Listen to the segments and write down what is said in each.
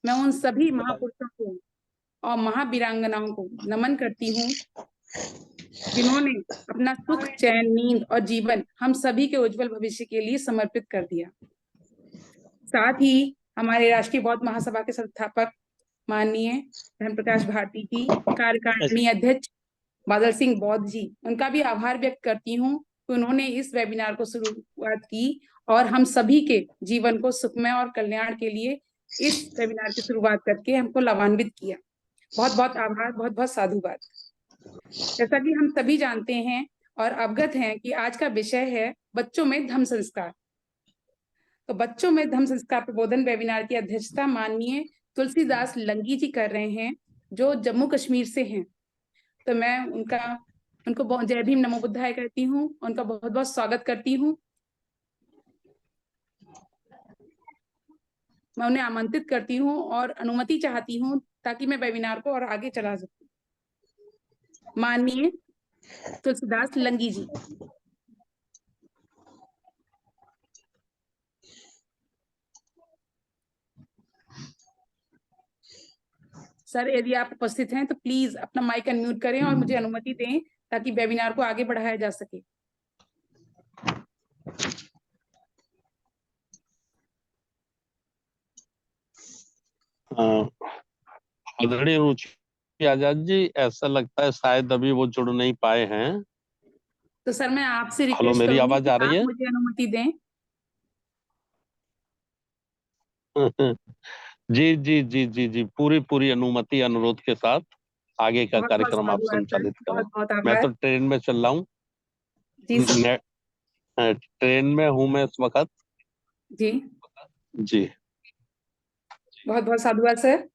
मैं उन सभी महापुरुषों को और महावीरांगनाओं को नमन करती हूँ जिन्होंने अपना सुख, चैन, नींद और जीवन हम सभी के उज्जवल भविष्य के लिए समर्पित कर दिया। साथ ही हमारे राष्ट्रीय बौद्ध महासभा के संस्थापक माननीय धर्म प्रकाश भारती जी, कार्यकारिणी अध्यक्ष बादल सिंह बौद्ध जी, उनका भी आभार व्यक्त करती हूँ कि उन्होंने इस वेबिनार को शुरुआत की और हम सभी के जीवन को सुखमय और कल्याण के लिए इस वेबिनार की शुरुआत करके हमको लाभान्वित किया। बहुत बहुत आभार, बहुत बहुत साधुवाद। जैसा कि हम सभी जानते हैं और अवगत हैं कि आज का विषय है बच्चों में धम्म संस्कार। तो बच्चों में धम्म संस्कार प्रबोधन वेबिनार की अध्यक्षता माननीय तुलसीदास लंगी जी कर रहे हैं, जो जम्मू कश्मीर से हैं। तो मैं उनको जय भीम नमो बुद्धाय कहती हूँ, उनका बहुत बहुत स्वागत करती हूँ। मैं उन्हें आमंत्रित करती हूँ और अनुमति चाहती हूँ ताकि मैं वेबिनार को और आगे चला सकूं। माननीय तुलसीदास लंगी जी। सर, यदि आप उपस्थित हैं तो प्लीज अपना माइक अनम्यूट करें और मुझे अनुमति दें ताकि वेबिनार को आगे बढ़ाया जा सके। आदरणीय रुचि आजाद जी, ऐसा लगता है शायद अभी वो जुड़ नहीं पाए हैं। तो सर, मैं आपसे हेलो, रिक्वेस्ट मेरी करूंगी आवाज कि आ रही आप है? मुझे अनुमति दें। जी जी जी जी जी, पूरी पूरी अनुमति अनुरोध के साथ आगे का बहुत बहुत कार्यक्रम आप साधुवाद सर, संचालित करें। बहुत बहुत मैं आभार। तो ट्रेन में चल रहा हूँ। जी सर। ट्रेन में हूँ मैं इस वक्त। जी, जी, बहुत बहुत साधुवाद सर।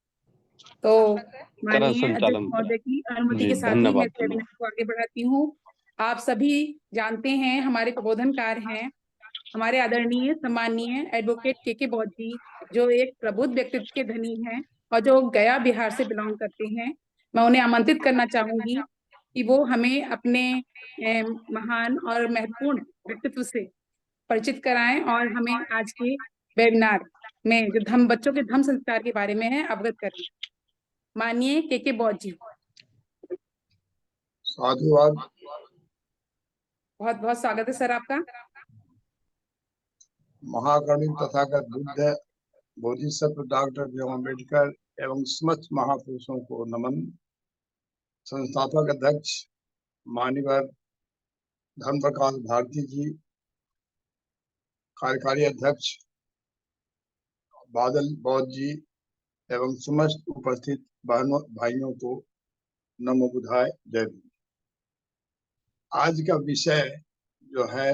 तो तरह माननीय अध्यक्ष संचालन करें। महोदय की अनुमति जी, के साथ ही मैं धन्यवाद इस धन्यवाद। वेबिनार को आगे बढ़ाती हूँ। आप सभी जानते हैं, हमारे प्रबोधनकार हैं हमारे आदरणीय सम्माननीय एडवोकेट के बौद्ध जी, जो एक प्रबुद्ध व्यक्तित्व के धनी हैं और जो गया बिहार से बिलोंग करते हैं। मैं उन्हें आमंत्रित करना चाहूंगी कि वो हमें अपने महान और महत्वपूर्ण व्यक्तित्व से परिचित कराएं और हमें आज के वेबिनार में जो बच्चों के धम्म संस्कार के बारे में है अवगत करें। माननीय के बौद्ध जी। साधुवाद। बहुत बहुत स्वागत है सर आपका। महाकरुणिक तथागत बुद्ध, बोधिसत्व डॉक्टर भीम अम्बेडकर एवं समस्त महापुरुषों को नमन। संस्थापक अध्यक्ष माननीय धर्म प्रकाश भारती जी, कार्यकारी अध्यक्ष बादल बौद्ध जी एवं समस्त उपस्थित बहनों भाइयों को नमो बुद्धाय, जय भीम। आज का विषय जो है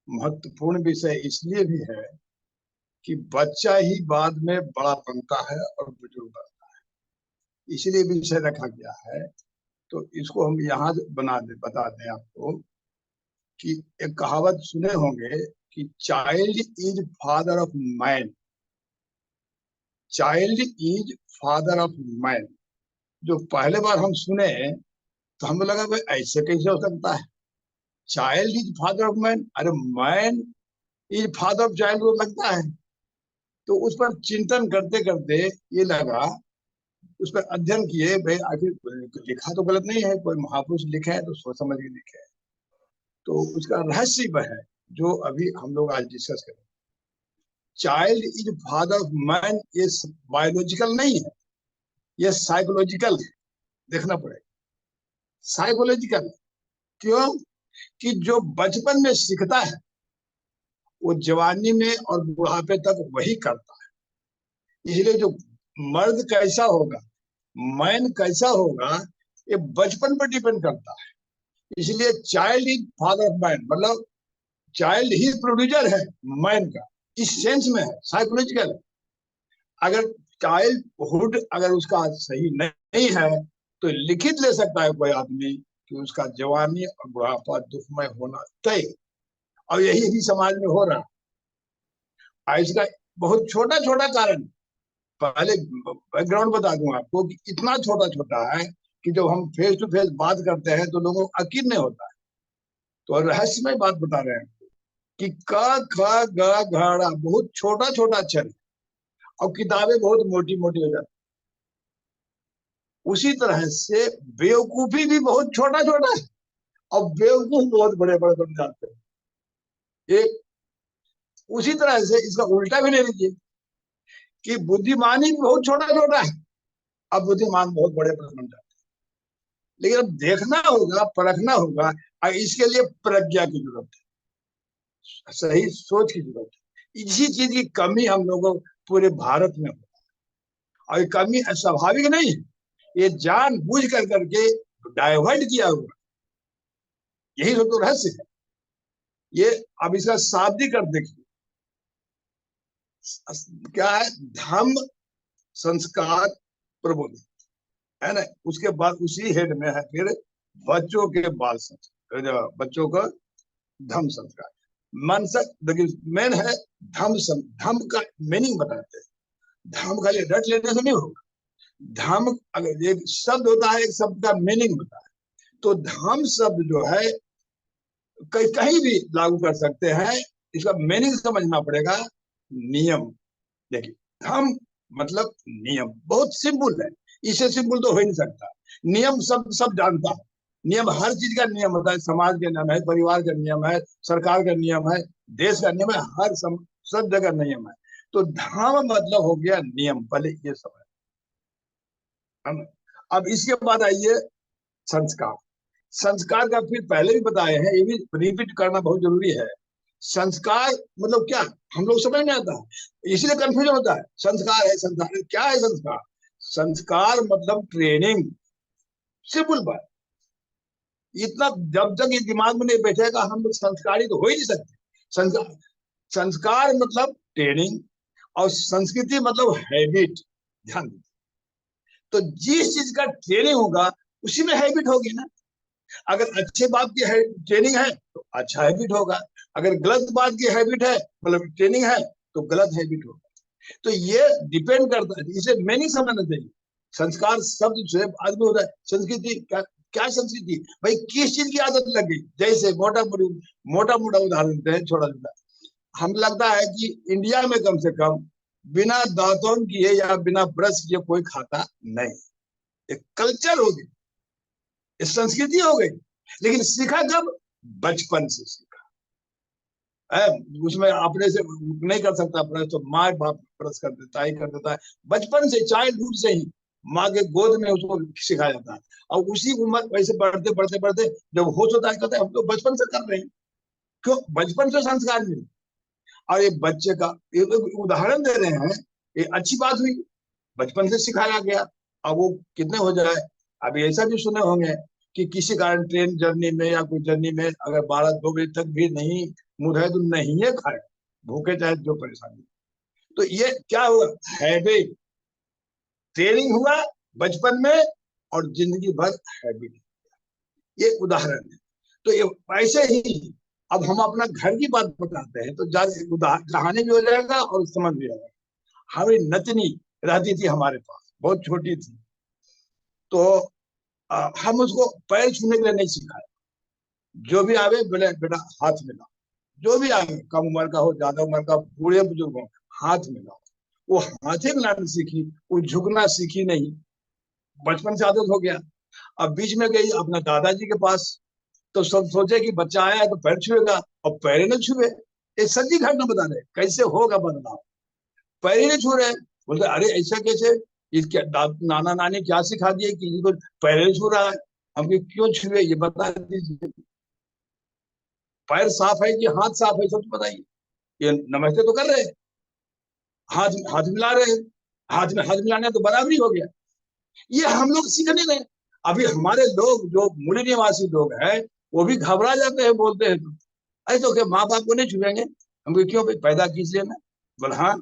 महत्वपूर्ण विषय इसलिए भी है कि बच्चा ही बाद में बड़ा बनता है और बुजुर्ग बनता है, इसलिए विषय रखा गया है। तो इसको हम यहाँ बता दें आपको कि एक कहावत सुने होंगे कि child is father of man. Child is father of man, जो पहले बार हम सुने तो हमें लगा भाई ऐसे कैसे हो सकता है, child is father of man, अरे man is father of child को लगता है। तो उस पर चिंतन करते करते ये लगा, उस पर अध्ययन किए, भाई आखिर लिखा तो गलत नहीं है, कोई महापुरुष लिखे है तो सोच समझ के लिखे है। तो उसका रहस्य वह है जो अभी हम लोग आज डिस्कस करें। Child is father of man, ये बायोलॉजिकल नहीं है, ये साइकोलॉजिकल है। देखना पड़ेगा, साइकोलॉजिकल। क्यों? कि जो बचपन में सीखता है वो जवानी में और बुढ़ापे तक वही करता है। इसलिए जो मर्द कैसा होगा, मैन कैसा होगा, ये बचपन पर डिपेंड करता है। इसलिए child is father of man, मतलब चाइल्ड ही प्रोड्यूसर है मैन का, इस सेंस में है, साइकोलॉजिकल है। अगर चाइल्डहुड अगर उसका सही नहीं है तो लिखित ले सकता है कोई आदमी कि उसका जवानी और बुढ़ापा दुखमय होना तय। और यही भी समाज में हो रहा है। इसका बहुत छोटा छोटा कारण, पहले बैकग्राउंड बता दूं आपको कि इतना छोटा छोटा है कि जब हम फेस टू फेस बात करते हैं तो लोगों को यकीन नहीं होता है। तो रहस्यमय बात बता रहे हैं कि क ख ग घ ड़ बहुत छोटा छोटा अक्षर है और किताबें बहुत मोटी मोटी हो जाती। उसी तरह से बेवकूफी भी बहुत छोटा छोटा है और बेवकूफ बहुत बड़े बड़े बन जाते हैं। एक उसी तरह से इसका उल्टा भी ले लीजिए कि बुद्धिमानी भी बहुत छोटा छोटा है, अब बुद्धिमान बहुत बड़े बड़े बन जाते हैं। लेकिन अब देखना होगा, परखना होगा, और इसके लिए प्रज्ञा की जरूरत है, सही सोच की जरूरत है। इसी चीज की कमी हम लोगों को पूरे भारत में हो, और ये कमी स्वाभाविक नहीं है, ये जान बूझ कर करके डाइवर्ट किया हुआ, यही तो रहस्य है। ये अब इसका शाब्दिक अर्थ देखिए क्या है, धम्म संस्कार प्रबोधन, है ना। उसके बाद उसी हेड में है फिर बच्चों के बाल संस्कार, बच्चों का धम्म संस्कार। मनसक देखिए मेन है धम्म का मीनिंग बताते हैं। धम्म खाली रट लेने से नहीं होगा। धम्म अगर एक शब्द होता है, एक शब्द का मीनिंग होता है, तो धम्म शब्द जो है कहीं भी लागू कर सकते हैं। इसका मीनिंग समझना पड़ेगा। नियम, देखिए धम्म मतलब नियम, बहुत सिंपल है, इससे सिंपल तो हो ही नहीं सकता। नियम सब जानता है, नियम हर चीज का नियम होता है, समाज का नियम है, परिवार का नियम है, सरकार का नियम है, देश का नियम है, सब जगह नियम है। तो धर्म मतलब हो गया नियम, पहले ये समझ। अब इसके बाद आइए संस्कार। संस्कार का फिर पहले भी बताए हैं, ये भी रिपीट करना बहुत जरूरी है। संस्कार मतलब क्या, हम लोग समझ नहीं आता, इसलिए कंफ्यूजन होता है। संस्कार है, संस्कार क्या है? संस्कार, संस्कार मतलब ट्रेनिंग, सिंपल बात। इतना जब तक ये दिमाग में नहीं बैठेगा हम लोग संस्कारी तो हो ही नहीं सकते। संस्कार, संस्कार मतलब ट्रेनिंग, और संस्कृति मतलब हैबिट। ध्यान दीजिए, तो जिस चीज का ट्रेनिंग होगा उसी में हैबिट होगी ना। अगर अच्छे बात की है ट्रेनिंग है तो अच्छा हैबिट होगा, अगर गलत बात की हैबिट है मतलब ट्रेनिंग है तो गलत हैबिट होगा। तो ये डिपेंड करता है, इसे मैं नहीं समझना चाहिए। संस्कार शब्द से आदमी होता है, संस्कृति क्या, क्या संस्कृति भाई, किस चीज की आदत लग गई। जैसे मोटा मोटा उदाहरण देते हैं, छोटा छोटा। हम लगता है कि इंडिया में कम से कम बिना दांतों किए या बिना ब्रश किए कोई खाता नहीं। एक कल्चर हो गई, संस्कृति हो गई। लेकिन सीखा कब? बचपन से सीखा है। उसमें अपने से नहीं कर सकता ब्रश, तो माँ बाप ब्रश कर देता ही कर देता है। बचपन से, चाइल्डहुड से ही माँ के गोद में उसको सिखाया जाता है, और उसी उम्र वैसे बढ़ते बढ़ते बढ़ते जब होश होता है कहते हैं हम तो बचपन से कर रहे हैं। क्यों? बचपन से संस्कार मिले। और ये बच्चे का एक उदाहरण दे रहे हैं, ये अच्छी बात हुई, बचपन से सिखाया गया। अब वो कितने हो जाए, अभी ऐसा भी सुने होंगे कि किसी कारण ट्रेन जर्नी में या कोई जर्नी में अगर 12-2 बजे तक भी नहीं मुंह धोए तो नहीं है खाए, भूखे चाहे जो परेशानी। तो ये क्या हुआ? हैबिट, ट्रेनिंग हुआ बचपन में, और जिंदगी भर हैबिट। ये उदाहरण है। तो ये ऐसे ही अब हम अपना घर की बात बताते हैं तो कहानी भी हो जाएगा और समझ भी आएगा। हमारी नतनी रहती थी हमारे पास, बहुत छोटी थी, तो हम उसको पैर छूने के लिए नहीं सिखाए। जो भी आवे बोले बेटा हाथ मिलाओ, जो भी आवे, कम उम्र का हो ज्यादा उम्र का, बूढ़े बुजुर्ग हो, हाथ मिलाओ। वो हाथे मिलाना सीखी, वो झुकना सीखी नहीं, बचपन से आदत हो गया। अब बीच में गई अपना दादाजी के पास, तो सब सोचे कि बच्चा आया है तो पैर छुएगा, और पैर न छुए। एक सच्ची घटना बता रहे कैसे होगा बदलाव। पैर ही नहीं छू रहे, बोलते अरे ऐसा कैसे, नाना नानी क्या सिखा दिए कि इनको पैर नहीं छू रहा है, हम क्यों छुए ये बता दीजिए। पैर साफ है कि हाथ साफ है, सब बताइए। ये नमस्ते तो कर रहे, हाथ हाथ मिला रहे, हाथ में हाथ मिलाने तो बराबरी हो गया। ये हम लोग सीखने गए। अभी हमारे लोग जो मूल निवासी लोग हैं वो भी घबरा जाते हैं, बोलते हैं ऐसे तो क्या माँ बाप को नहीं छुएंगे, हमको क्यों पैदा कीजिए ना। बोले हाँ,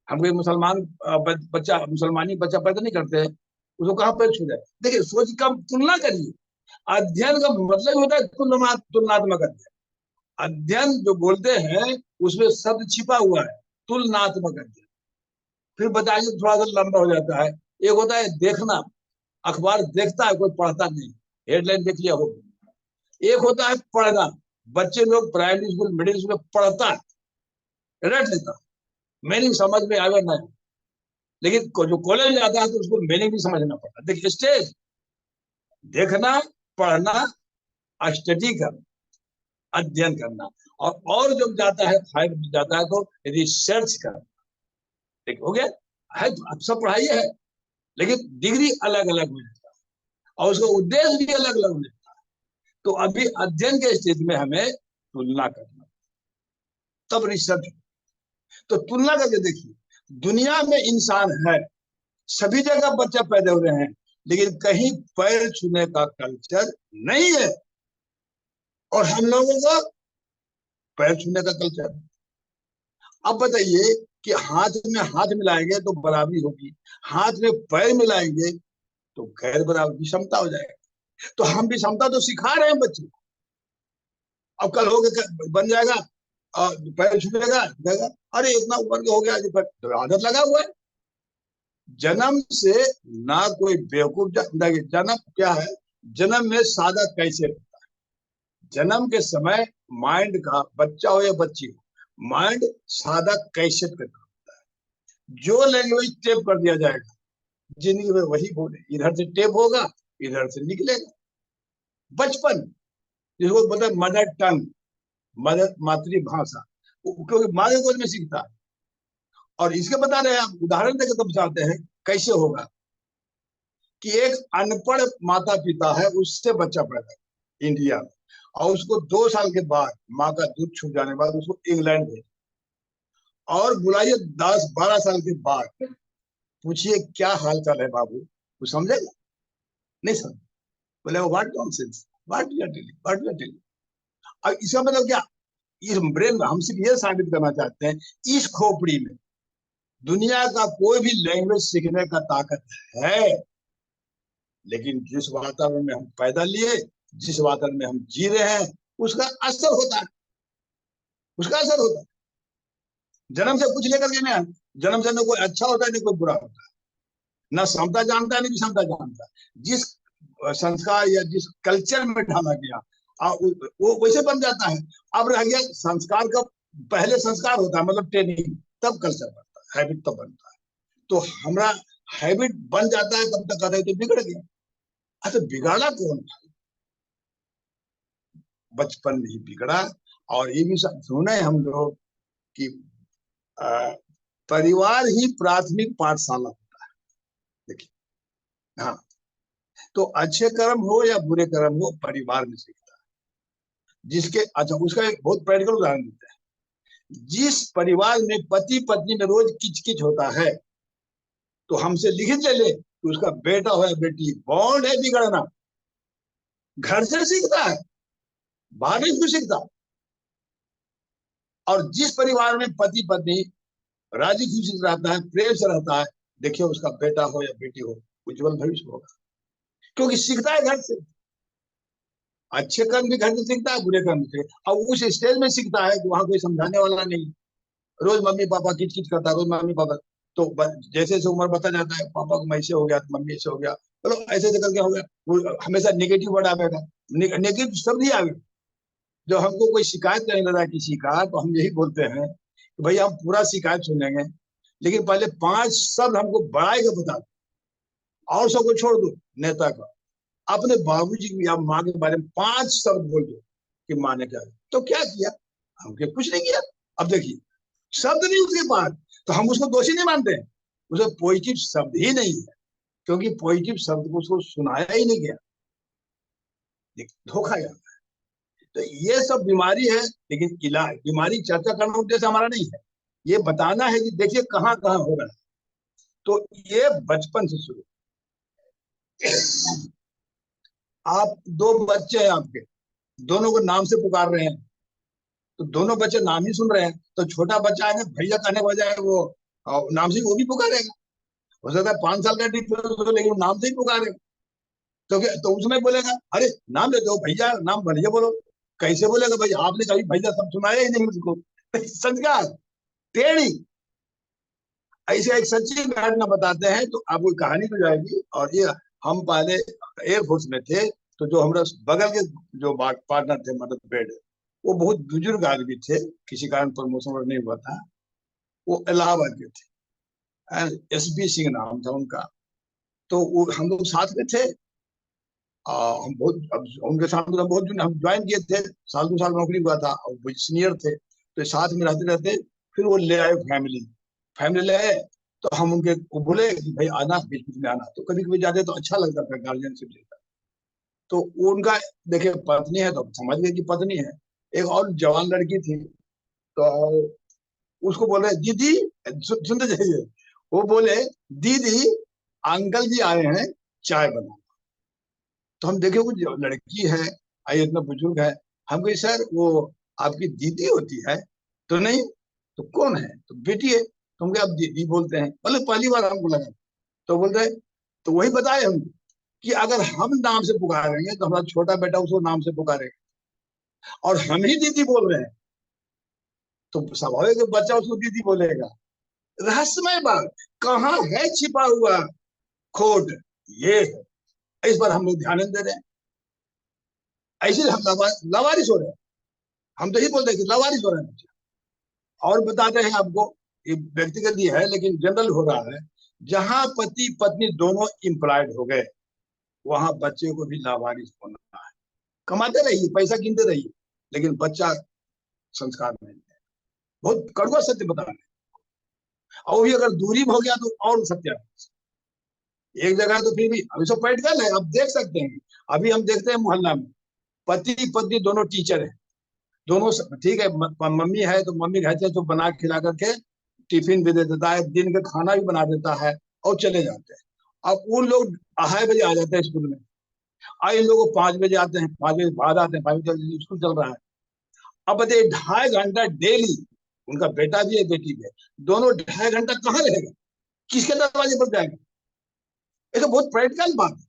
हम कोई मुसलमान बच्चा, मुसलमानी बच्चा पैदा नहीं करते हैं, उसको कहाँ पैर छू जाए। देखिए सोच का तुलना करिए। अध्ययन का मतलब होता है तुलनात्मक अध्ययन। अध्ययन जो बोलते हैं उसमें शब्द छिपा हुआ है, तुलनात्मक अध्ययन। फिर बताइए थोड़ा सा लंबा हो जाता है। एक होता है देखना, अखबार देखता है कोई पढ़ता नहीं, हेडलाइन देख लिया हो। एक होता है पढ़ना, बच्चे लोग प्राइमरी स्कूल मिडिल स्कूल में पढ़ता है, रट लेता, मीनिंग समझ में आवे ना, लेकिन जो कॉलेज में जाता है तो उसको मीनिंग भी समझना पड़ता है। देखिए स्टेज देखना, पढ़ना, स्टडी करना, अध्ययन करना, और जब जाता है फाइव जाता है तो रिसर्च करना। ठीक हो गया है, अब सब पढ़ाई है, लेकिन डिग्री अलग अलग हो जाता है और उसका उद्देश्य भी अलग अलग हो जाता है। तो अभी अध्ययन के स्टेज में हमें तुलना करना, तब रिसर्च। तो तुलना करके देखिए, दुनिया में इंसान है, सभी जगह बच्चे पैदा हो रहे हैं, लेकिन कहीं पैर छूने का कल्चर नहीं है, और हम लोगों को पैर छूने का कल्चर। अब बताइए कि हाथ में हाथ मिलाएंगे तो बराबरी होगी, हाथ में पैर मिलाएंगे तो गैर बराबरी क्षमता हो जाएगा। तो हम भी क्षमता तो सिखा रहे हैं बच्चे को। अब कल हो गया बन जाएगा, पैर छूएगा, अरे इतना ऊपर के हो गया, तो आदत लगा हुआ है। जन्म से ना कोई बेवकूफ, जन्म क्या है, जन्म में सादा कैसे होता है। जन्म के समय माइंड का, बच्चा हो या बच्ची हो, माइंड सादा कैसे करता है। जो लैंग्वेज टेप कर दिया जाएगा जिंदगी में वही बोले, इधर से टेप होगा, इधर से निकलेगा। बचपन जिसको बोलते हैं मदर टंग, मदर मातृभाषा, क्योंकि माँ के गोद में सीखता है। और इसके बता रहे हैं, आप उदाहरण देकर तो बताते हैं कैसे होगा कि एक अनपढ़ माता पिता है, उससे बच्चा पैदा इंडिया में, और उसको 2 साल के बाद माँ का दूध छूट जाने के बाद उसको इंग्लैंड भेज, और बुलाइए 10-12 साल के बाद, पूछिए क्या हाल चाल है बाबू, वो समझेगा नहीं समझ, बोले what nonsense, what you are telling, what you are telling. अब इसका मतलब क्या, इस ब्रेन में हम सिर्फ ये साबित करना चाहते हैं, इस खोपड़ी में दुनिया का कोई भी लैंग्वेज सीखने का ताकत है, लेकिन जिस वातावरण में हम पैदा लिए, जिस वातावरण में हम जी रहे हैं, उसका असर होता है, उसका असर होता है। जन्म से कुछ लेकर के नहीं, जन्म से न कोई अच्छा होता है न कोई बुरा होता है, न समता जानता है न विषमता जानता है। जिस संस्कार या जिस कल्चर में ढाला गया वो वैसे बन जाता है। अब रह गया संस्कार का, पहले संस्कार होता है मतलब ट्रेनिंग, तब कल्चर बनता है, हैबिट तब बनता है। तो हमारा हैबिट बन जाता है तब तक कहते हैं तो बिगड़ गया। अच्छा बिगाड़ा कौन था, बचपन में ही बिगड़ा। और ये भी सुने हम लोग कि परिवार ही प्राथमिक पाठशाला होता है। देखिए हाँ, तो अच्छे कर्म हो या बुरे कर्म हो, परिवार में सीखता है। जिसके, अच्छा उसका एक बहुत प्रैक्टिकल उदाहरण देते हैं। जिस परिवार में पति पत्नी में रोज किचकिच होता है, तो हमसे लिखित ले ले कि उसका बेटा हो या बेटी, बॉन्ड है बिगड़ना। घर से सीखता है, बाहर नहीं क्यों सीखता। और जिस परिवार में पति पत्नी राजी खुशी से रहता है, प्रेम से रहता है, देखिए उसका बेटा हो या बेटी हो, उज्जवल भविष्य होगा, क्योंकि सीखता है घर से। अच्छे कर्म भी घर से सीखता है, बुरे कर्म से। अब उस स्टेज में सीखता है कि वहां कोई समझाने वाला नहीं, रोज मम्मी पापा किच किच करता है, रोज मम्मी पापा। तो जैसे जैसे उम्र बढ़ता जाता है, पापा को ऐसे हो गया तो मम्मी ऐसे हो गया, चलो ऐसे ऐसे करके हो गया, वो हमेशा नेगेटिव वर्ड आएगा, नेगेटिव शब्द ही आएगा। जब हमको कोई शिकायत करने लगा किसी का, तो हम यही बोलते हैं कि भाई हम पूरा शिकायत सुनेंगे, लेकिन पहले 5 शब्द हमको बढ़ाए के बता दो, और सबको छोड़ दो, नेता का, अपने बाबूजी या माँ के बारे में 5 शब्द बोल दो कि माँ ने क्या, तो क्या किया, हमने कुछ नहीं किया। अब देखिए शब्द नहीं उसके पास, तो हम उसको दोषी नहीं मानते हैं, उसे पॉजिटिव शब्द ही नहीं है, क्योंकि पॉजिटिव शब्द को उसको सुनाया ही नहीं गया, धोखा गया। तो ये सब बीमारी है, लेकिन इलाज, बीमारी चर्चा करना उद्देश्य हमारा नहीं है, ये बताना है कि देखिए कहाँ कहाँ हो रहा है। तो ये बचपन से शुरू। आप 2 बच्चे हैं आपके, दोनों को नाम से पुकार रहे हैं, तो दोनों बच्चे नाम ही सुन रहे हैं, तो छोटा बच्चा है भैया कहने के बजाय वो नाम से वो भी पुकारेगा। हो सकता है 5 साल का डिफरेंस, लेकिन वो नाम से ही पुकारेगा। तो उसमें बोलेगा अरे नाम ले दो भैया, नाम भैया बोलो। कैसे बोलेगा भाई, आपने कभी भैया सब सुनाया ही नहीं उसको। संस्कार टेढ़ी। ऐसे एक सच्ची घटना बताते हैं, तो आपको कहानी हो जाएगी। और ये हम पहले एयरफोर्स में थे, तो जो हमारा बगल के जो पार्टनर थे, मतलब बेड, वो बहुत बुजुर्ग आदमी थे, किसी कारण प्रमोशन नहीं हुआ था, वो इलाहाबाद के थे। SB सिंह नाम था उनका। तो हम लोग साथ में थे। हम बहुत उनके साथ मतलब बहुत हम ज्वाइन किए थे, साल 2 साल नौकरी हुआ था और वो सीनियर थे, तो साथ में रहते रहते फिर वो ले आए फैमिली ले आए। तो हम उनके वो बोले कि भाई आना, बीच बीच में आना। तो कभी कभी जाते तो अच्छा लगता था, गार्जियनशिप देता। तो उनका देखिए पत्नी है तो समझ गए कि पत्नी है। एक और जवान लड़की थी, तो उसको बोल रहे दीदी, सुनते जाइए, वो बोले दीदी अंकल जी आए हैं, चाय बनाओ। तो हम देखे वो लड़की है, आई इतना बुजुर्ग है। हम कहे सर वो आपकी दीदी होती है? तो नहीं। तो कौन है? तो बेटी है। तो हम कहे आप दीदी बोलते हैं, मतलब पहली बार हमको लगा। तो बोल रहे, तो वही बताए हम कि अगर हम नाम से पुकारेंगे तो हमारा छोटा बेटा उसको नाम से पुकारेगा, और हम ही दीदी बोल रहे हैं तो स्वाभाविक है बच्चा उसको दीदी बोलेगा। रहस्यमय बात, कहाँ है छिपा हुआ खोट, ये है। इस पर हम लोग ध्यान नहीं दे रहे हैं। ऐसे हम लावारिस हो रहे हैं। हम तो ही बोलते हैं कि लावारिस हो रहे हैं बच्चे। और बताते हैं आपको, ये व्यक्तिगत ही है लेकिन जनरल हो रहा है, जहां पति पत्नी दोनों एम्प्लॉयड हो गए वहां बच्चे को भी लावारिस होना है। कमाते रहिए, पैसा गिनते रहिए, लेकिन बच्चा संस्कार नहीं है। बहुत कड़वा सत्य बता रहे हैं। और भी अगर दूरी में हो गया तो और सत्य है। एक जगह तो फिर भी अभी सब प्रैक्टिकल है, आप देख सकते हैं। अभी हम देखते हैं मोहल्ला में पति पत्नी दोनों टीचर है, दोनों ठीक है। मम्मी है तो मम्मी घर से तो बना खिला करके टिफिन भी दे देता है, दिन का खाना भी बना देता है और चले जाते हैं। अब उन लोग 2:30 बजे आ जाते हैं स्कूल में, इन लोग 5 बजे आते हैं, 5 बजे बाद आते हैं, 5 बजे स्कूल चल रहा है। अब बताइए 2.5 घंटा डेली, उनका बेटा भी है बेटी भी है, दोनों 2.5 घंटा कहाँ रहेगा, किसके दरवाजे पर जाएगा? ये तो बहुत प्रैक्टिकल बात है।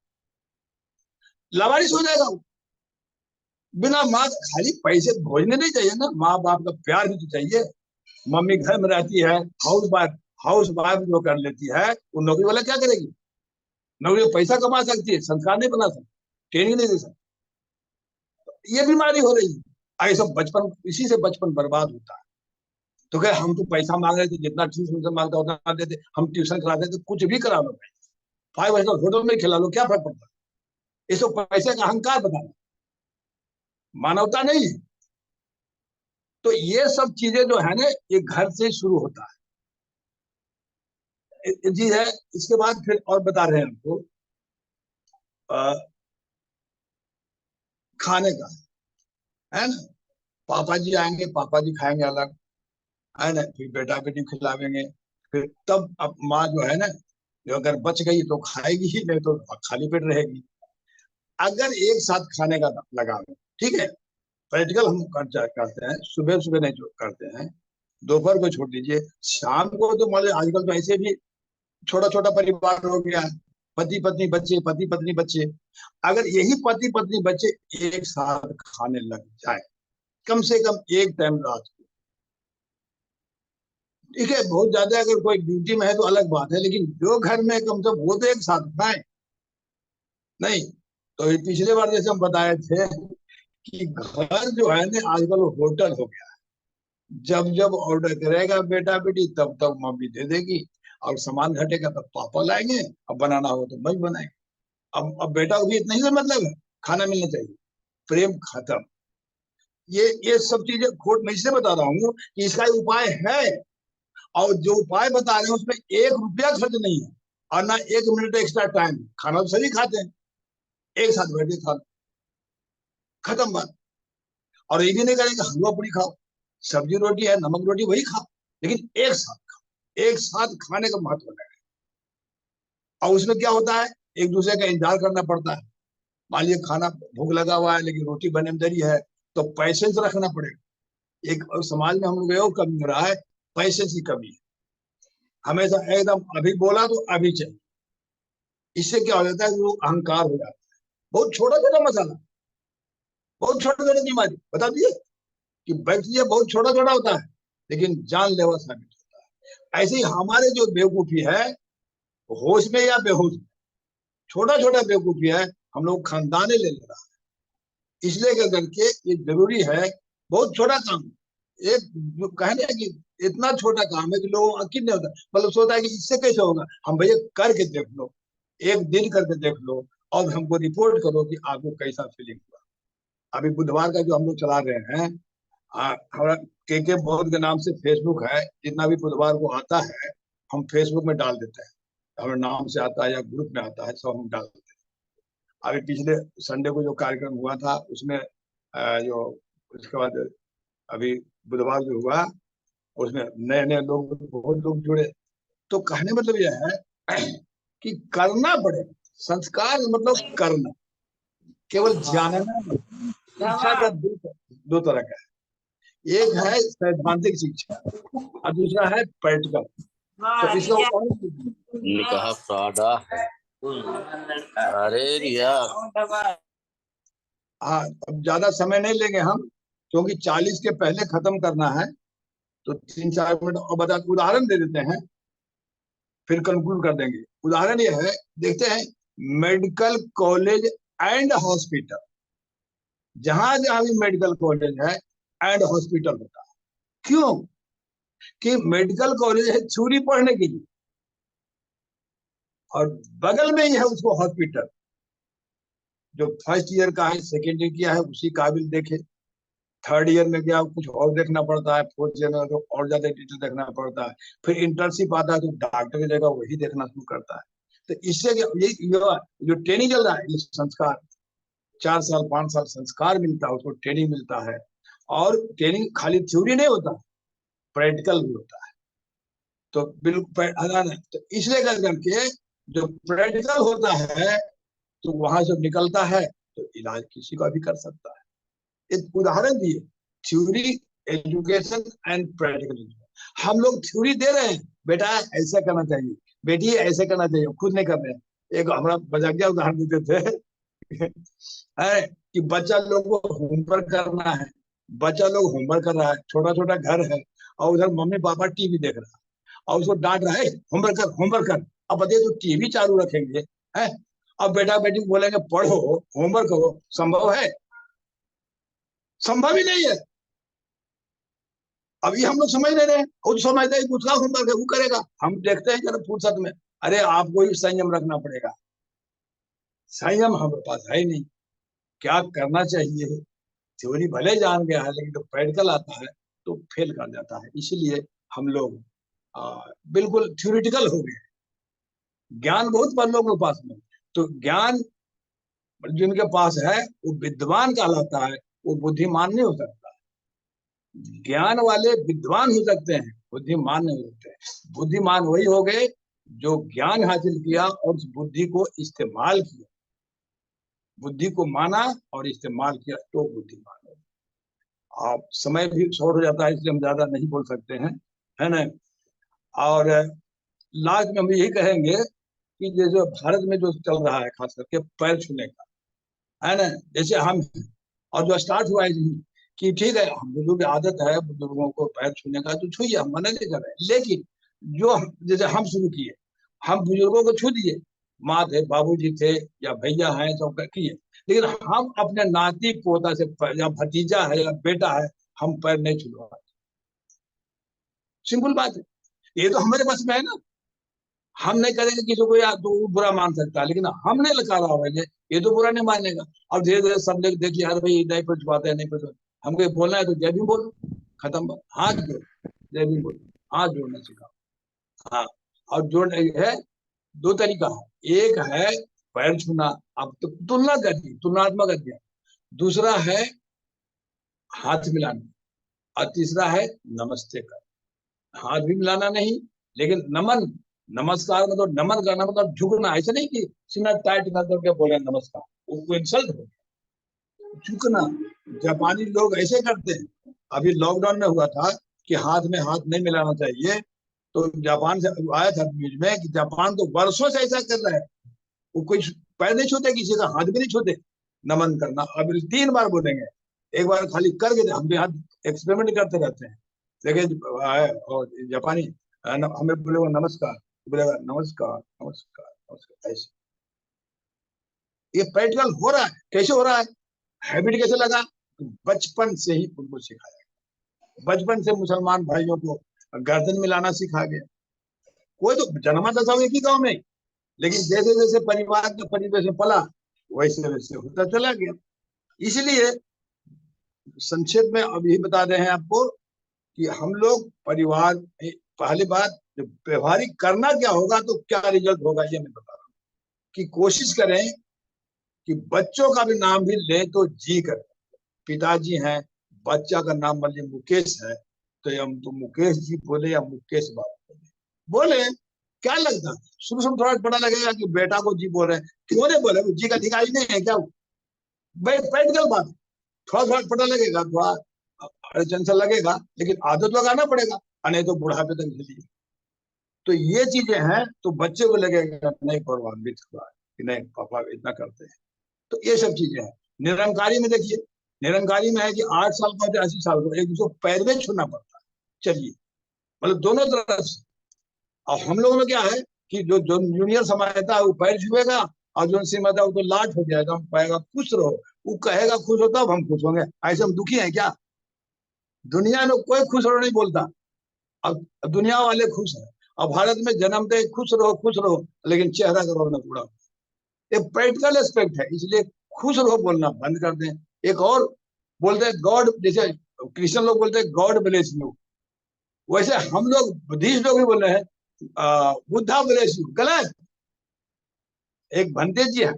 लावारिस हो जाएगा वो। बिना माँ खाली पैसे भोजने नहीं चाहिए ना, माँ बाप का प्यार भी तो चाहिए। मम्मी घर में रहती है, हाउस वाइफ जो कर लेती है, वो नौकरी वाला क्या करेगी? नौकरी में पैसा कमा सकती है, संस्कार नहीं बना सकती, ट्रेनिंग नहीं दे सकती। ये बीमारी हो रही है। ऐसा बचपन, इसी से बचपन बर्बाद होता है। तो क्या हम तो पैसा मांग रहे थे, जितना ट्यूशन मांगता उतना देते, हम ट्यूशन कराते थे, कुछ भी करा लो भाई, 5 होटल में खिला लो, क्या फर्क पड़ता है? इसको पैसे का अहंकार बताना, मानवता नहीं है। तो ये सब चीजें जो है ना, ये घर से शुरू होता है जी है। इसके बाद फिर और बता रहे हैं हमको खाने का, है ना। पापा जी आएंगे, पापा जी खाएंगे अलग, है ना, फिर बेटा बेटी खिलावेंगे। फिर तब अब माँ जो है ना, जो अगर बच गई तो खाएगी ही, नहीं तो खाली पेट रहेगी। अगर एक साथ खाने का लगा, ठीक है, प्रैक्टिकल हम करते हैं, सुबह सुबह नहीं जो करते हैं, दोपहर को छोड़ दीजिए, शाम को तो मान लीजिए आजकल तो ऐसे भी छोटा छोटा परिवार हो गया है, पति पत्नी बच्चे, पति पत्नी बच्चे। अगर यही पति पत्नी बच्चे एक साथ खाने लग जाए, कम से कम एक टाइम रात को, ठीक है, बहुत ज्यादा अगर कोई ड्यूटी में है तो अलग बात है, लेकिन जो घर में कम से कम वो तो एक साथ खाए। नहीं तो ये पिछले बार जैसे हम बताए थे कि घर जो है ना आजकल होटल हो गया है। जब जब ऑर्डर करेगा बेटा बेटी तब तब मम्मी दे देगी, और सामान घटेगा तब पापा लाएंगे, अब बनाना हो तो वही बनाएंगे। अब बेटा को भी इतना ही से मतलब है, खाना मिलना चाहिए, प्रेम खत्म। ये सब चीजें खोट मैं इसलिए बता रहा हूँ कि इसका उपाय है, और जो उपाय बता रहे हैं उसमें 1 रुपया खर्च नहीं है, और ना 1 मिनट एक्स्ट्रा टाइम। खाना तो सभी खाते हैं, एक साथ बैठ के खा, खत्म बात। और ये भी नहीं करेंगे हलवा पूरी खाओ, सब्जी रोटी है, नमक रोटी वही खाओ, लेकिन एक साथ खाओ। एक साथ खाने का महत्व है। और उसमें क्या होता है, एक दूसरे का इंतजार करना पड़ता है। मान लीजिए खाना भूख लगा हुआ है लेकिन रोटी बनने में देरी है, तो पैसेंस रखना पड़ेगा। एक समाज में हम लोग ये कमी हो रहा है, पैसेंस की कमी है। हमेशा एकदम अभी बोला तो अभी चाहिए। इससे क्या हो जाता है, लोग अहंकार हो जाता है। बहुत छोटा छोटा मसाला, बहुत छोटे छोटे बीमारी बता दिए कि बैक्टीरिया बहुत छोटा छोटा होता है लेकिन जानलेवा साबित होता है। ऐसे ही हमारे जो बेवकूफी है, होश में या बेहोश में, छोटा छोटा बेवकूफी है, हम लोग खानदाने ले रहा है। इसलिए क्या करके ये जरूरी है, बहुत छोटा काम, एक जो कहने हैं कि इतना छोटा काम है कि लोगों को यकीन नहीं होता, मतलब सोचता है कि इससे कैसे होगा। हम भैया करके देख लो, एक दिन करके देख लो और हमको रिपोर्ट करो कि आपको कैसा फीलिंग हुआ। अभी बुधवार का जो हम लोग चला रहे हैं, हमारा के बहुत के नाम से फेसबुक है, जितना भी बुधवार को आता है हम फेसबुक में डाल देते हैं, हमारे नाम से आता है या ग्रुप में आता है, सब हम डाल देते हैं। अभी पिछले संडे को जो कार्यक्रम हुआ था उसमें जो उसके बाद अभी बुधवार जो हुआ उसमें नए नए लोग, बहुत लोग जुड़े। तो कहने मतलब यह है कि करना पड़ेगा। संस्कार मतलब करना, केवल जानना नहीं। शिक्षा का दो तरह का है, एक है सैद्धांतिक शिक्षा और दूसरा है प्रैक्टिकल। तो इसका निकाह फ्रॉड अरे रिया हाँ, अब ज्यादा समय नहीं लेंगे हम, क्योंकि 40 के पहले खत्म करना है। तो 3-4 मिनट और बता उदाहरण दे देते हैं, फिर कंक्लूड कर देंगे। उदाहरण यह है, देखते हैं मेडिकल कॉलेज एंड हॉस्पिटल, जहां जहां भी मेडिकल कॉलेज है एंड हॉस्पिटल होता है। क्यों? कि मेडिकल कॉलेज है थ्योरी पढ़ने के लिए, और बगल में ही है उसको हॉस्पिटल। जो फर्स्ट ईयर का है, सेकेंड ईयर किया है, उसी काबिल देखे। थर्ड ईयर में गया कुछ और देखना पड़ता है, फोर्थ ईयर में तो और ज्यादा डिटेल देखना पड़ता है। फिर इंटर्नशिप आता है तो डॉक्टर की जगह वही देखना शुरू करता है। तो इससे ये जो ट्रेनिंग चल रहा है, ये संस्कार 4 साल 5 साल संस्कार मिलता है, उसको ट्रेनिंग मिलता है। और ट्रेनिंग खाली थ्योरी नहीं होता, प्रैक्टिकल भी होता है। तो बिल्कुल, तो इसलिए करके जो प्रैक्टिकल होता है तो वहां से निकलता है तो इलाज किसी का भी कर सकता है। एक उदाहरण दिए, थ्योरी एजुकेशन एंड प्रैक्टिकल। हम लोग थ्योरी दे रहे हैं, बेटा ऐसा करना चाहिए, बेटी ऐसे करना चाहिए, खुद नहीं कर रहे हैं। एक हमारा मजाकिया उदाहरण देते थे है कि बच्चा लोग को होमवर्क करना है, बच्चा लोग होमवर्क कर रहा है, छोटा छोटा घर है, और उधर मम्मी पापा टीवी देख रहा है, और उसको डांट रहा है होमवर्क कर होमवर्क कर। अब बताइए, तो टीवी चालू रखेंगे है, अब बेटा बेटी बोलेंगे पढ़ो होमवर्क करो, संभव है? संभव ही नहीं है। अभी हम लोग समझ नहीं रहे, खुद समझते हैं उसका होमवर्क है वो करेगा, हम देखते हैं जरा फुर्सत में। अरे आपको ही संयम रखना पड़ेगा, संयम हमारे पास है ही नहीं। क्या करना चाहिए? थ्योरी भले जान गया है, लेकिन जब प्रैक्टिकल आता है तो फेल कर जाता है। इसीलिए हम लोग बिल्कुल थ्योरिटिकल हो गए। ज्ञान बहुत पर लोगों के पास में, तो ज्ञान जिनके पास है वो विद्वान कहलाता है, वो बुद्धिमान नहीं हो सकता। ज्ञान वाले विद्वान हो सकते हैं, बुद्धिमान नहीं हो सकते। बुद्धिमान वही हो गए जो ज्ञान हासिल किया और उस बुद्धि को इस्तेमाल किया, बुद्धि को माना और इस्तेमाल किया, तो बुद्धिमान हो। आप समय भी शॉर्ट हो जाता है, इसलिए हम ज्यादा नहीं बोल सकते हैं, है ना। और लास्ट में हम यही कहेंगे कि जैसे भारत में जो चल रहा है खास करके पैर छूने का, है ना, जैसे हम, और जो स्टार्ट हुआ है कि ठीक है हम बुजुर्ग आदत है बुजुर्गों को पैर छूने का, तो छूइए, हम मना नहीं कर रहे हैं। लेकिन जो जैसे हम शुरू किए, हम बुजुर्गों को छू दिए, माँ थे बाबूजी थे या भैया हैं सब किए, लेकिन हम अपने नाती पोता से या भतीजा है या बेटा है, हम पैर नहीं छुड़वा। सिंपल बात है, ये तो हमारे बस में है ना। हम नहीं करेंगे किसी को, या तो वो बुरा मान सकता है, लेकिन हम नहीं लगा रहा होंगे, ये तो बुरा नहीं मानेगा। अब धीरे धीरे सब लोग देखिए, यार भाई नहीं कुछ बात है, नहीं कुछ, हमको ये बोलना है तो जय भीम बोलो, खत्म बात। हाथ जोड़, जय भीम बोलो, हाथ जोड़ना सिखाओ। हाँ, और जोड़ है दो तरीका है, एक है पैर छूना, अब तो तुलना करती तुलनात्मक अध्ययन, दूसरा है हाथ मिलाना, और तीसरा है नमस्ते कर। हाथ भी मिलाना नहीं, लेकिन नमन, नमस्कार मतलब नमन करना मतलब झुकना, ऐसा नहीं कि सीना टाइट कर करके बोले नमस्कार, वो इंसल्ट हो गया। झुकना, जापानी लोग ऐसे करते हैं। अभी लॉकडाउन में हुआ था कि हाथ में हाथ नहीं मिलाना चाहिए, तो जापान से आया था न्यूज में कि जापान तो वर्षों से ऐसा कर रहा है, वो कोई पैर नहीं छूते, किसी का हाथ भी नहीं छूते। नमन करना अब 3 बार बोलेंगे, एक बार खाली करके, हम भी हाथ एक्सपेरिमेंट करते रहते हैं। लेकिन और जापानी हमें बोलेगा नमस्कार, बोलेगा नमस्कार नमस्कार नमस्कार, ऐसे। ये प्रैक्टिकल हो रहा है। कैसे हो रहा है? हैबिट कैसे लगा? बचपन से ही उनको सिखाया। बचपन से मुसलमान भाइयों को गर्दन मिलाना सिखा गया। कोई तो जन्मा था सब एक ही गांव में, लेकिन जैसे जैसे परिवार के परिवेश में पला, वैसे वैसे होता चला गया। इसलिए संक्षेप में अब यही बता रहे हैं आपको कि हम लोग परिवार, पहली बात जो व्यवहारिक करना क्या होगा तो क्या रिजल्ट होगा ये मैं बता रहा हूँ, कि कोशिश करें कि बच्चों का भी नाम भी ले तो जी कर। पिताजी हैं, बच्चा का नाम मान लीजिए मुकेश है, तो हम तो मुकेश जी बोले या मुकेश बाबू बोले, क्या लगता है? शुरू शुरू थोड़ा पता लगेगा कि बेटा को जी बोल रहे हैं, क्यों नहीं बोले? जी का अधिकारी नहीं है क्या? भाई प्रैक्टिकल बात, थोड़ा थोड़ा पता लगेगा, थोड़ा अड़चन सा लगेगा, लेकिन आदत लगाना पड़ेगा, नहीं तो बुढ़ापे तक झेलिए। तो ये चीजें हैं, तो बच्चे को लगेगा नहीं गौरवान्वित हुआ है कि नहीं पापा इतना करते हैं। तो ये सब चीजें हैं। निरंकारी में देखिए, निरंकारी में है कि 8 साल का होता है 80 साल का, एक दूसरे को पैर में छूना पड़ता है। चलिए, मतलब दोनों तरफ से। और हम लोगों में क्या है कि जो जो जूनियर समझता है वो पैर छुएगा, और जो समझता है वो तो लाट हो जाएगा, हम पाएगा खुश रहो, वो कहेगा खुश होता अब हम खुश होंगे। ऐसे हम दुखी हैं क्या? दुनिया में कोई खुश रहो नहीं बोलता, अब दुनिया वाले खुश हैं। और भारत में जन्मते खुश रहो, लेकिन चेहरा का रोना पूरा। एक प्रैक्टिकल एस्पेक्ट है, इसलिए खुश रहो बोलना बंद कर दें। एक और बोलते हैं गॉड, जैसे क्रिश्चियन लोग बोलते हैं गॉड ब्लेस यू, वैसे हम लोग बुद्धिस्ट लोग भी बोल रहे हैं बुद्धा ब्लेस यू। गलत। एक भंते जी है,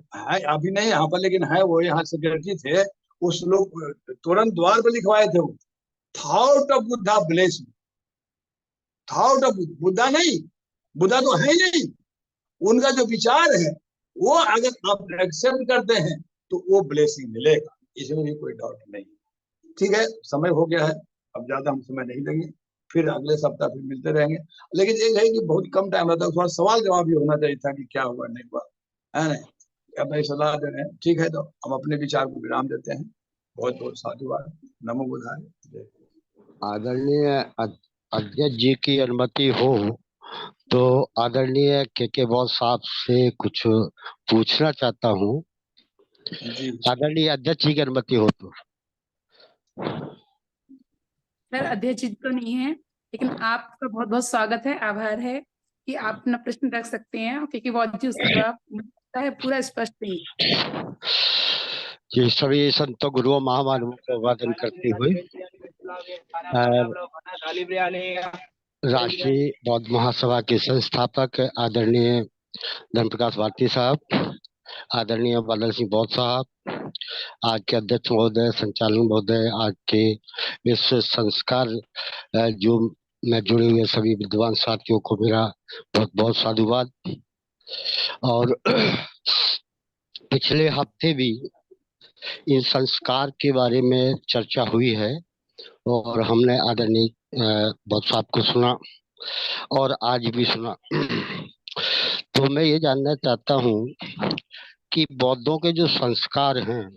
अभी नहीं यहाँ पर, लेकिन है, वो यहाँ सेक्रेटरी थे, उस लोग तुरंत द्वार पर लिखवाए थे वो, thought of Buddha bless you. Thought of Buddha नहीं, बुद्धा तो है ही नहीं, उनका जो विचार है वो अगर आप एक्सेप्ट करते हैं तो वो ब्लेसिंग मिलेगा, इसमें भी कोई डाउट नहीं। ठीक है, समय हो गया है, अब ज्यादा हम समय नहीं लेंगे, फिर अगले सप्ताह फिर मिलते रहेंगे। लेकिन एक है कि बहुत कम टाइम रहता है, थोड़ा सवाल जवाब भी होना चाहिए था कि क्या हुआ नहीं हुआ, है ना? अब मैं सलाह दे रहे हैं, ठीक है, तो हम अपने विचार को विराम देते हैं। बहुत बहुत साधुवाद। नमो बुद्धाय। आदरणीय अध्यक्ष जी की अनुमति हो तो आदरणीय के बॉस साहब से कुछ पूछना चाहता हूँ। जी आदरणीय अध्यक्ष जी की अनुमति हो तो। सर, अध्यक्ष जी तो नहीं है, लेकिन आपका बहुत बहुत स्वागत है, आभार है कि आप अपना प्रश्न रख सकते हैं, क्योंकि बहुत जी उसका जवाब मुझे लगता है पूरा स्पष्ट नहीं। जी, सभी संतों गुरुओं महामानवों को अभिवादन करते हुए राष्ट्रीय बौद्ध महासभा के संस्थापक आदरणीय धर्म प्रकाश भारती साहब, आदरणीय बादल सिंह बौद्ध साहब, आज के अध्यक्ष महोदय, संचालन महोदय, आज के विश्व संस्कार जो में जुड़े हुए सभी विद्वान साथियों को मेरा बहुत बहुत साधुवाद। और पिछले हफ्ते भी इन संस्कार के बारे में चर्चा हुई है और हमने आदरणीय बौद्ध साहब को सुना और आज भी सुना। तो मैं ये जानना चाहता हूँ कि बौद्धों के जो संस्कार हैं,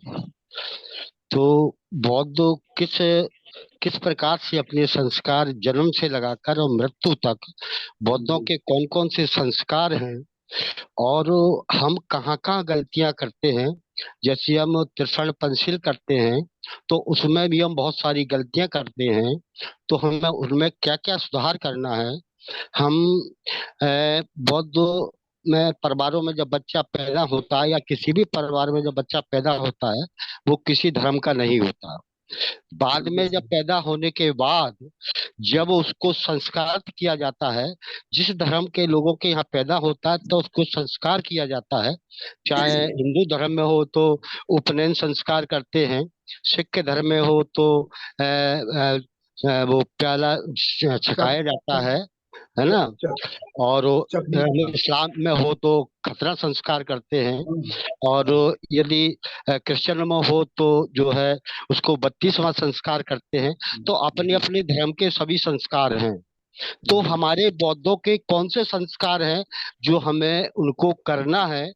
तो बौद्ध किस प्रकार से अपने संस्कार जन्म से लगाकर और मृत्यु तक बौद्धों के कौन कौन से संस्कार हैं और हम कहाँ कहाँ गलतियां करते हैं। जैसे हम त्रिशर्ण पंचशील करते हैं तो उसमें भी हम बहुत सारी गलतियां करते हैं, तो हमें उनमें क्या क्या सुधार करना है। हम बौद्ध में परिवारों में जब बच्चा पैदा होता है या किसी भी परिवार में जब बच्चा पैदा होता है वो किसी धर्म का नहीं होता। बाद में जब पैदा होने के बाद जब उसको संस्कार किया जाता है, जिस धर्म के लोगों के यहाँ पैदा होता है तो उसको संस्कार किया जाता है। चाहे हिंदू धर्म में हो तो उपनयन संस्कार करते हैं, सिख धर्म में हो तो वो प्याला छकाया जाता है ना, और इस्लाम में हो तो खतरा संस्कार करते हैं, और यदि क्रिश्चियन में हो तो जो है उसको 32वां संस्कार करते हैं। तो अपने अपने धर्म के सभी संस्कार हैं, तो हमारे बौद्धों के कौन से संस्कार हैं जो हमें उनको करना है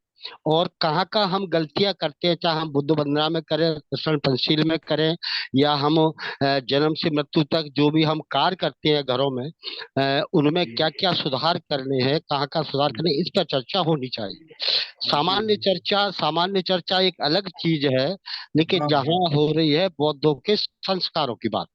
और कहाँ कहाँ हम गलतियां करते हैं, चाहे हम बुद्ध वंदना में करें, त्रिशर्ण पंचशील में करें, या हम जन्म से मृत्यु तक जो भी हम कार्य करते हैं घरों में, उनमें क्या क्या सुधार करने हैं, कहाँ कहाँ सुधार करने, इस पर चर्चा होनी चाहिए। सामान्य चर्चा एक अलग चीज है, लेकिन हाँ। जहाँ हो रही है बौद्धों के संस्कारों की बात,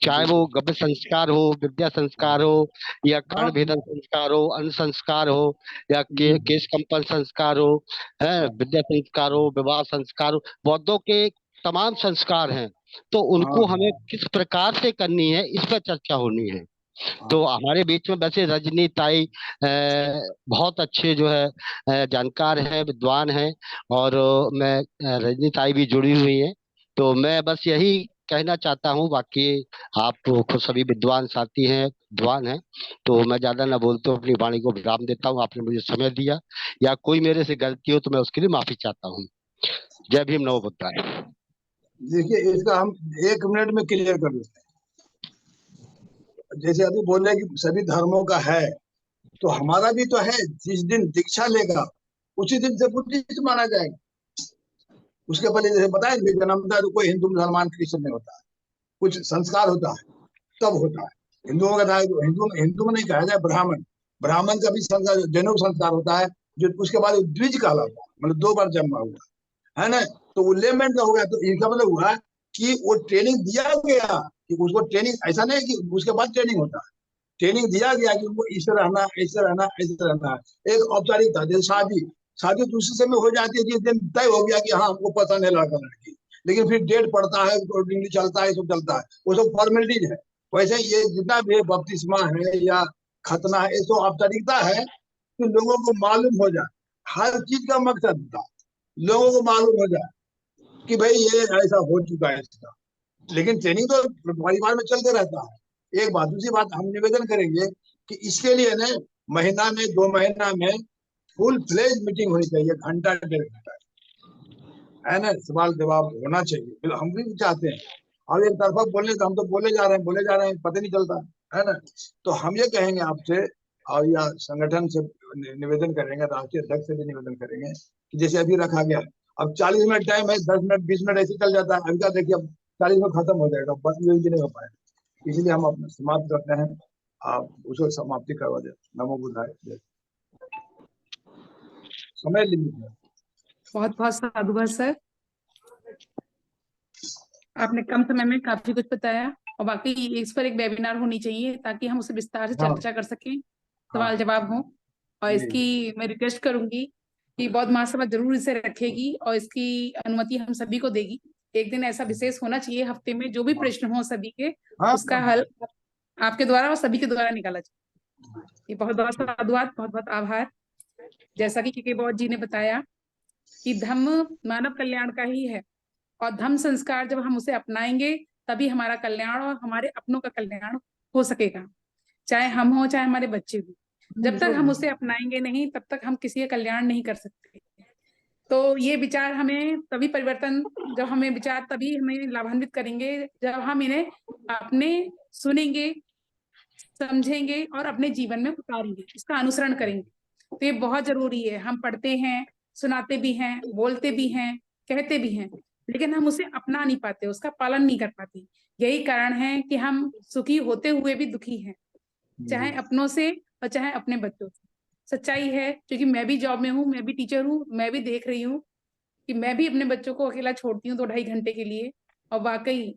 चाहे वो गव्य संस्कार हो, विद्या संस्कार हो, या कर्ण भेदन संस्कार हो, अन्न संस्कार हो, या केश कंपन संस्कार हो, है विद्या संस्कार हो, विवाह संस्कार हो, बौद्धों के तमाम संस्कार हैं। तो उनको हमें किस प्रकार से करनी है, इस पर चर्चा होनी है। तो हमारे बीच में वैसे रजनी ताई बहुत अच्छे जो है जानकार हैं, विद्वान हैं, और मैं रजनी ताई भी जुड़ी हुई हैं। तो मैं बस यही कहना चाहता हूँ, बाकी आप खुद सभी विद्वान साथी हैं, विद्वान हैं, तो मैं ज्यादा ना बोलते हुए अपनी वाणी को विराम देता हूँ। आपने मुझे समय दिया, या कोई मेरे से गलती हो तो मैं उसके लिए माफी चाहता हूँ। जय भीम, नमो बुद्धाय। देखिए, इसका हम 1 मिनट में क्लियर कर देते हैं। जैसे अभी बोल रहे हैं कि सभी धर्मों का है, तो हमारा भी तो है। जिस दिन दीक्षा लेगा उसी दिन से बुद्धिस्ट माना जाएगा। उसके पहले जैसे बताया जन्मता है तो कोई हिंदू मुसलमान क्रिश्चियन नहीं होता है, कुछ संस्कार होता है तब होता है। हिंदुओं का था, हिंदू में नहीं कहा जाए, ब्राह्मण का भी संस्कार, जनेऊ संस्कार होता है, जो उसके बाद द्विज कहलाता है, मतलब 2 बार जन्मा हुआ है ना। तो वो लेमेंट का हो गया। तो इसका मतलब हुआ कि वो ट्रेनिंग दिया गया कि उसको ट्रेनिंग, ऐसा नहीं कि उसके बाद ट्रेनिंग होता है, ट्रेनिंग दिया गया कि उनको इस रहना, ऐसे रहना, ऐसे रहना है। एक औपचारिकता, जैसे शादी दूसरे समय हो जाती है, जिस दिन तय हो गया कि हाँ हमको पसंद है लड़का लड़की, लेकिन फिर डेट पड़ता है, अकॉर्डिंगली चलता है, सब चलता है, वो सब फॉर्मेलिटीज है। वैसे ये जितना भी बपतिस्मा है या खतना है, ये तो औपचारिकता है कि लोगों को मालूम हो जाए। हर चीज का मकसद था लोगों को मालूम हो जाए कि भाई ये ऐसा हो चुका है इसका। लेकिन ट्रेनिंग तो परिवार में चलते रहता है। एक बात, दूसरी बात, हम निवेदन करेंगे कि इसके लिए ना महीना में 2 महीना में फुल फ्लेज मीटिंग होनी चाहिए, घंटा 1.5 घंटा, है ना। सवाल जवाब होना चाहिए, हम भी चाहते हैं। और एक तरफा बोलने तो हम तो बोले जा रहे हैं, पता नहीं चलता है ना। तो हम ये कहेंगे आपसे, और या संगठन से निवेदन करेंगे, राष्ट्रीय अध्यक्ष से भी निवेदन करेंगे कि जैसे अभी रखा गया है, अब 40 मिनट टाइम है, 10 मिनट 20 मिनट ऐसे चल जाता है। अभी का देखिए, अब 40 में खत्म हो जाएगा, बस ये नहीं हो पाएगा। इसलिए हम अपना समाप्त करते हैं, आप उसको समाप्ति करवा दे। नमो बुद्धाय। समय लिमिट है। बहुत बहुत साधुवाद सर, आपने कम समय में काफी कुछ बताया। और बाकी इस पर एक वेबिनार होनी चाहिए ताकि हम उसे विस्तार से चर्चा कर सकें, सवाल जवाब हो। और इसकी मैं रिक्वेस्ट करूंगी कि बौद्ध महासभा जरूर इसे रखेगी और इसकी अनुमति हम सभी को देगी। एक दिन ऐसा विशेष होना चाहिए हफ्ते में, जो भी प्रश्न हो सभी के, उसका हल आपके द्वारा और सभी के द्वारा निकाला जाए। ये बहुत बहुत साधुवाद, बहुत बहुत आभार। जैसा कि के बौद्ध जी ने बताया कि धम्म मानव कल्याण का ही है, और धम्म संस्कार जब हम उसे अपनाएंगे तभी हमारा कल्याण और हमारे अपनों का कल्याण हो सकेगा, चाहे हम हो चाहे हमारे बच्चे हो। जब तक हम उसे अपनाएंगे नहीं, तब तक हम किसी का कल्याण नहीं कर सकते। तो ये विचार हमें तभी परिवर्तन, जब हमें विचार तभी हमें लाभान्वित करेंगे जब हम इन्हें अपने सुनेंगे, समझेंगे और अपने जीवन में उतारेंगे, इसका अनुसरण करेंगे। तो ये बहुत जरूरी है। हम पढ़ते हैं, सुनाते भी हैं, बोलते भी हैं, कहते भी हैं, लेकिन हम उसे अपना नहीं पाते, उसका पालन नहीं कर पाते। यही कारण है कि हम सुखी होते हुए भी दुखी हैं, चाहे अपनों से और चाहे अपने बच्चों से। सच्चाई है, क्योंकि मैं भी जॉब में हूँ, मैं भी टीचर हूँ, मैं भी देख रही हूँ कि मैं भी अपने बच्चों को अकेला छोड़ती हूँ 2-2.5 घंटे के लिए, और वाकई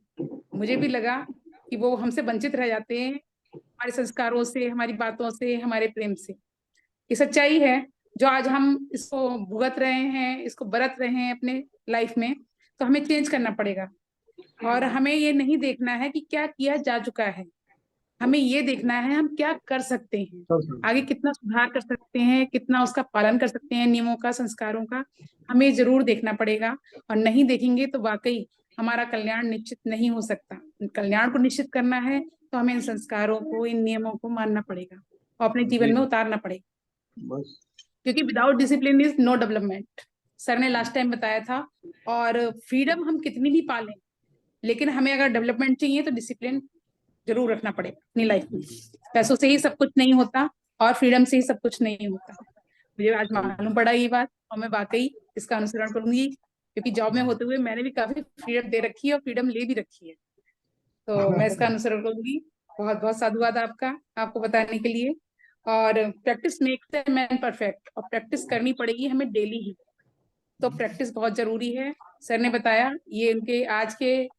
मुझे भी लगा कि वो हमसे वंचित रह जाते हैं, हमारे संस्कारों से, हमारी बातों से, हमारे प्रेम से। ये सच्चाई है जो आज हम इसको भुगत रहे हैं, इसको बरत रहे हैं अपने लाइफ में। तो हमें चेंज करना पड़ेगा, और हमें ये नहीं देखना है कि क्या किया जा चुका है, हमें ये देखना है हम क्या कर सकते हैं, आगे कितना सुधार कर सकते हैं, कितना उसका पालन कर सकते हैं, नियमों का, संस्कारों का। हमें जरूर देखना पड़ेगा, और नहीं देखेंगे तो वाकई हमारा कल्याण निश्चित नहीं हो सकता। कल्याण को निश्चित करना है तो हमें इन संस्कारों को, इन नियमों को मानना पड़ेगा और अपने जीवन में उतारना पड़ेगा, क्योंकि without discipline is no development. Sir ने लास्ट टाइम बताया था। और फ्रीडम हम कितनी भी पालें, लेकिन हमें अगर डेवलपमेंट चाहिए तो डिसिप्लिन जरूर रखना पड़ेगा अपनी लाइफ में। पैसों से ही सब कुछ नहीं होता, और फ्रीडम से ही सब कुछ नहीं होता। मुझे आज मालूम पड़ा ये बात, और मैं वाकई इसका अनुसरण करूंगी, क्योंकि जॉब में होते हुए मैंने भी काफी फ्रीडम दे रखी है और फ्रीडम ले भी रखी है। तो मैं इसका अनुसरण करूंगी। बहुत बहुत साधुवाद आपका, आपको बताने के लिए। और practice makes the man perfect, और प्रैक्टिस करनी पड़ेगी हमें डेली ही। तो प्रैक्टिस बहुत जरूरी है। सर ने बताया, ये उनके आज के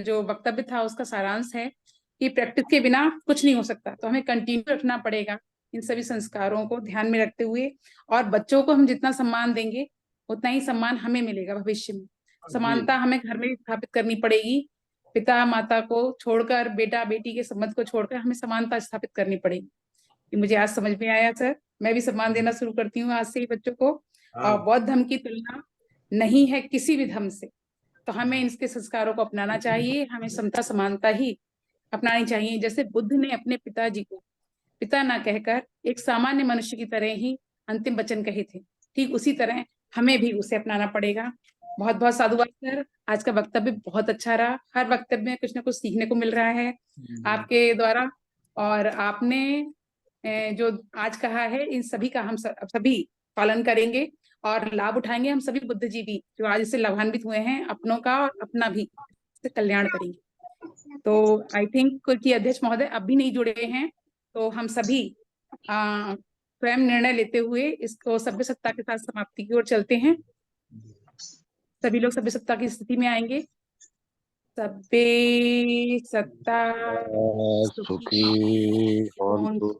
जो वक्तव्य था उसका सारांश है कि प्रैक्टिस के बिना कुछ नहीं हो सकता। तो हमें कंटिन्यू रखना पड़ेगा इन सभी संस्कारों को ध्यान में रखते हुए, और बच्चों को हम जितना सम्मान देंगे उतना ही सम्मान हमें मिलेगा भविष्य में। समानता हमें घर में स्थापित करनी पड़ेगी। पिता माता को छोड़कर, बेटा बेटी के संबंध को छोड़कर हमें समानता स्थापित करनी पड़ेगी। ये मुझे आज समझ में आया सर। मैं भी सम्मान देना शुरू करती हूँ आज से ही बच्चों को। और बौद्ध धर्म की तुलना नहीं है किसी भी धर्म से, तो हमें इनके संस्कारों को अपनाना चाहिए। हमें समता समानता ही अपनानी चाहिए। जैसे बुद्ध ने अपने पिताजी को पिता ना कहकर एक सामान्य मनुष्य की तरह ही अंतिम वचन कहे थे, ठीक उसी तरह हमें भी उसे अपनाना पड़ेगा। बहुत बहुत साधुवाद सर, आज का वक्तव्य बहुत अच्छा रहा। हर वक्तव्य में कुछ ना कुछ सीखने को मिल रहा है आपके द्वारा। और आपने जो आज कहा है, इन सभी का हम सभी पालन करेंगे और लाभ उठाएंगे। हम सभी बुद्धिजीवी जो आज इससे लाभान्वित हुए हैं, अपनों का और अपना भी इससे कल्याण करेंगे। तो आई थिंक कि अध्यक्ष महोदय अब भी नहीं जुड़े हैं, तो हम सभी स्वयं निर्णय लेते हुए इसको सभ्य सत्ता के साथ समाप्ति की ओर चलते हैं। सभी लोग सभ्य सत्ता की स्थिति में आएंगे। सभ्य सत्ता सुखी होन्तु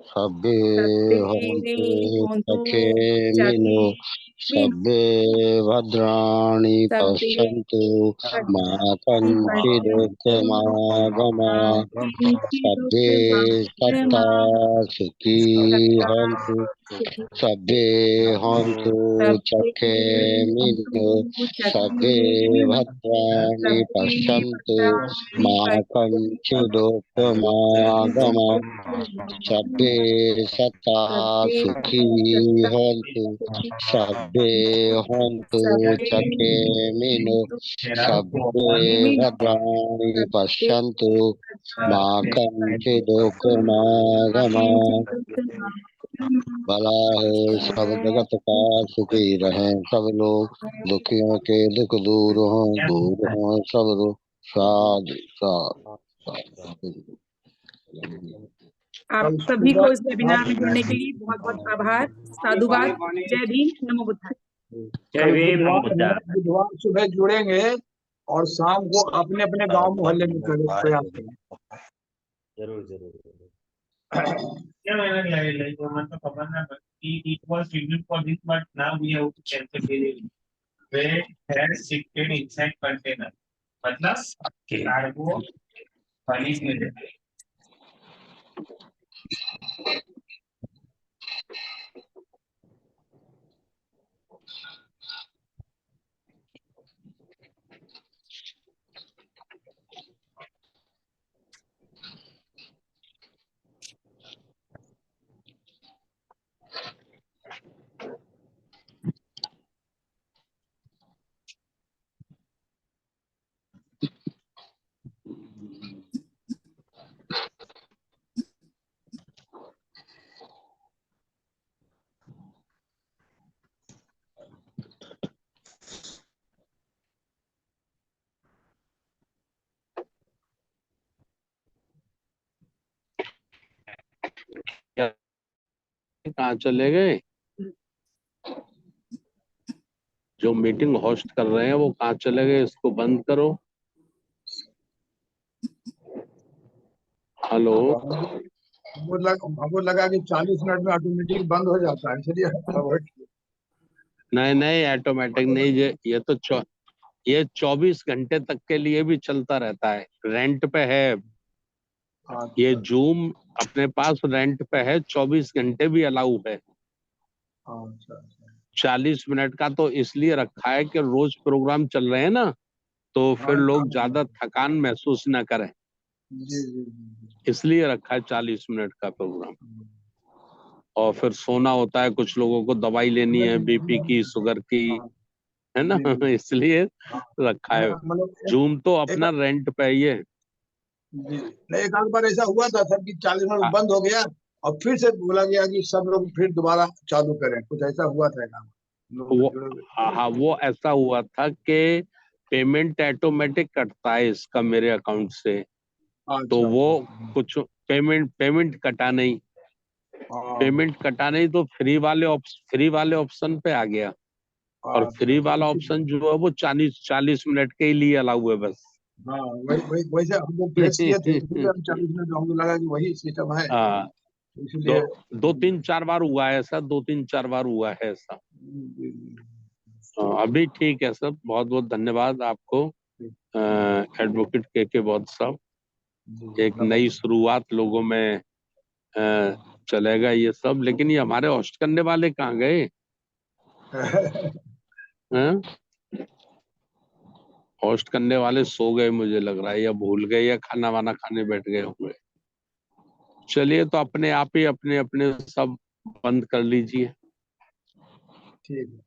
सभ्ये सभ्ये होन्तु होन्तु सखेमिनो सभ्ये भद्राणि सभ्ये पश्यन्तु मा कञ्चिदुक्कमागमा सभ्ये सत्ता सुखी होन्तु सभ्ये होन्तु चखेमिनो सभ्ये भद्राणि पश्यन्तु मा कञ्चिदुक्कमागमा सभ्ये सत्ता सुखी होन्तु सभ्ये होन्तु चखेमिनो सभ्ये भद्राणि पश्यन्तु मा कञ्चिदुक्कमागमा भला है सब जगत का सुखी रहें सब लोग, दुखियों के दुख दूर हों सब लोग। साधु साधु साधु। आप सभी को इस वेबिनार में जुड़ने के लिए बहुत बहुत आभार। साधुवाद। जय भीम, नमो बुद्धाय। कल बुधवार सुबह जुड़ेंगे और शाम को अपने अपने गांव मोहल्ले में प्रयास करें। जरूर जरूर Yeah, like it was scheduled for this, but now we have to cancel it. Where had shifted inside container. मतलब cargo वाली चीजें। कहाँ चले गए? जो मीटिंग होस्ट कर रहे हैं वो कहाँ चले गए? इसको बंद करो। हेलो, हमको लगा कि 40 मिनट में ऑटोमेटिक बंद हो जाता है, इसलिए नहीं नहीं, ऑटोमेटिक नहीं। ये तो ये 24 घंटे तक के लिए भी चलता रहता है। रेंट पे है ये जूम, अपने पास रेंट पे है, 24 घंटे भी अलाउ है। 40 मिनट का तो इसलिए रखा है कि रोज प्रोग्राम चल रहे हैं ना, तो फिर लोग ज्यादा थकान महसूस ना करें, इसलिए रखा है 40 मिनट का प्रोग्राम। और फिर सोना होता है, कुछ लोगों को दवाई लेनी है, बीपी की, शुगर की, है ना, इसलिए रखा है। जूम तो अपना रेंट पे ही है। नहीं, एक आध बार ऐसा हुआ था सर कि 40 मिनट बंद हो गया और फिर से बोला गया कि सब लोग फिर दोबारा चालू करें, कुछ ऐसा हुआ था ना। हाँ, वो ऐसा हुआ था कि पेमेंट ऑटोमेटिक कटता है इसका मेरे अकाउंट से, तो वो कुछ पेमेंट कटा नहीं, हाँ, पेमेंट कटा नहीं तो फ्री वाले ऑप्शन पे आ गया। और अच्छा, फ्री वाला ऑप्शन जो है वो 40 मिनट के लिए अलाउ है बस। हाँ, वही वही वैसे हम लोग प्रेस किए थे, इसलिए हम 40 मिनट हमको लगा कि वही सिस्टम है, हाँ, इसलिए। दो तीन चार बार हुआ है ऐसा, 2-3-4 बार हुआ है ऐसा। अभी ठीक है सर, बहुत बहुत धन्यवाद आपको एडवोकेट के बहुत साहब। एक नई शुरुआत लोगों में चलेगा ये सब, लेकिन ये हमारे होस्ट करने वाले कहाँ गए हैं? होस्ट करने वाले सो गए मुझे लग रहा है, या भूल गए, या खाना वाना खाने बैठ गए होंगे। चलिए, तो अपने आप ही अपने अपने सब बंद कर लीजिए। ठीक है।